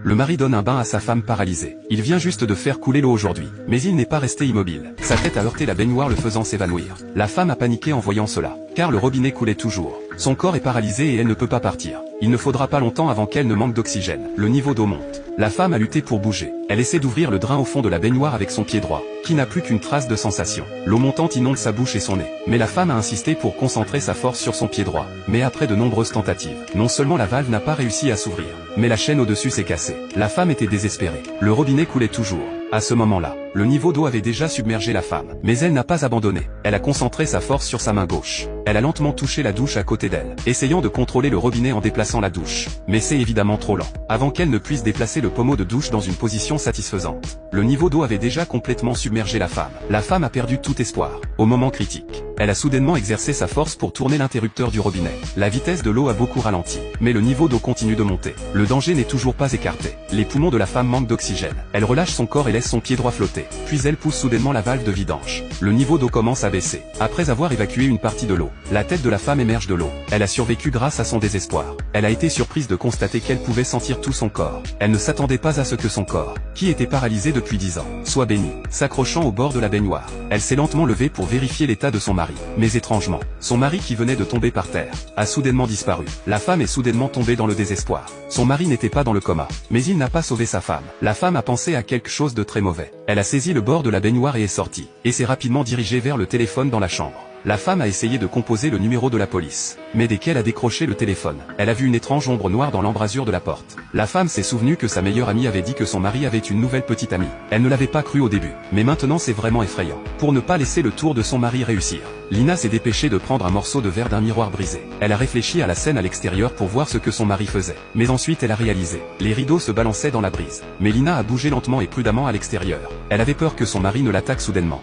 Le mari donne un bain à sa femme paralysée. Il vient juste de faire couler l'eau aujourd'hui. Mais il n'est pas resté immobile. Sa tête a heurté la baignoire le faisant s'évanouir. La femme a paniqué en voyant cela. Car le robinet coulait toujours. Son corps est paralysé et elle ne peut pas partir. Il ne faudra pas longtemps avant qu'elle ne manque d'oxygène. Le niveau d'eau monte. La femme a lutté pour bouger. Elle essaie d'ouvrir le drain au fond de la baignoire avec son pied droit, qui n'a plus qu'une trace de sensation. L'eau montante inonde sa bouche et son nez. Mais la femme a insisté pour concentrer sa force sur son pied droit. Mais après de nombreuses tentatives, non seulement la valve n'a pas réussi à s'ouvrir, mais la chaîne au-dessus s'est cassée. La femme était désespérée. Le robinet coulait toujours. À ce moment-là, le niveau d'eau avait déjà submergé la femme. Mais elle n'a pas abandonné. Elle a concentré sa force sur sa main gauche. Elle a lentement touché la douche à côté d'elle, essayant de contrôler le robinet en déplaçant la douche. Mais c'est évidemment trop lent. Avant qu'elle ne puisse déplacer le pommeau de douche dans une position satisfaisante, le niveau d'eau avait déjà complètement submergé la femme. La femme a perdu tout espoir. Au moment critique, elle a soudainement exercé sa force pour tourner l'interrupteur du robinet. La vitesse de l'eau a beaucoup ralenti, mais le niveau d'eau continue de monter. Le danger n'est toujours pas écarté. Les poumons de la femme manquent d'oxygène. Elle relâche son corps et laisse son pied droit flotter. Puis elle pousse soudainement la valve de vidange. Le niveau d'eau commence à baisser. Après avoir évacué une partie de l'eau, la tête de la femme émerge de l'eau. Elle a survécu grâce à son désespoir. Elle a été surprise de constater qu'elle pouvait sentir tout son corps. Elle ne s'attendait pas à ce que son corps, qui était paralysé depuis 10 ans, soit béni. S'accrochant au bord de la baignoire, elle s'est lentement levée pour vérifier l'état de son mari. Mais étrangement, son mari qui venait de tomber par terre, a soudainement disparu. La femme est soudainement tombée dans le désespoir. Son mari n'était pas dans le coma, mais il n'a pas sauvé sa femme. La femme a pensé à quelque chose de très mauvais. Elle a saisi le bord de la baignoire et est sortie, et s'est rapidement dirigée vers le téléphone dans la chambre. La femme a essayé de composer le numéro de la police, mais dès qu'elle a décroché le téléphone, elle a vu une étrange ombre noire dans l'embrasure de la porte. La femme s'est souvenue que sa meilleure amie avait dit que son mari avait une nouvelle petite amie. Elle ne l'avait pas cru au début, mais maintenant c'est vraiment effrayant. Pour ne pas laisser le tour de son mari réussir, Lina s'est dépêchée de prendre un morceau de verre d'un miroir brisé. Elle a réfléchi à la scène à l'extérieur pour voir ce que son mari faisait. Mais ensuite elle a réalisé. Les rideaux se balançaient dans la brise. Mais Lina a bougé lentement et prudemment à l'extérieur. Elle avait peur que son mari ne l'attaque soudainement.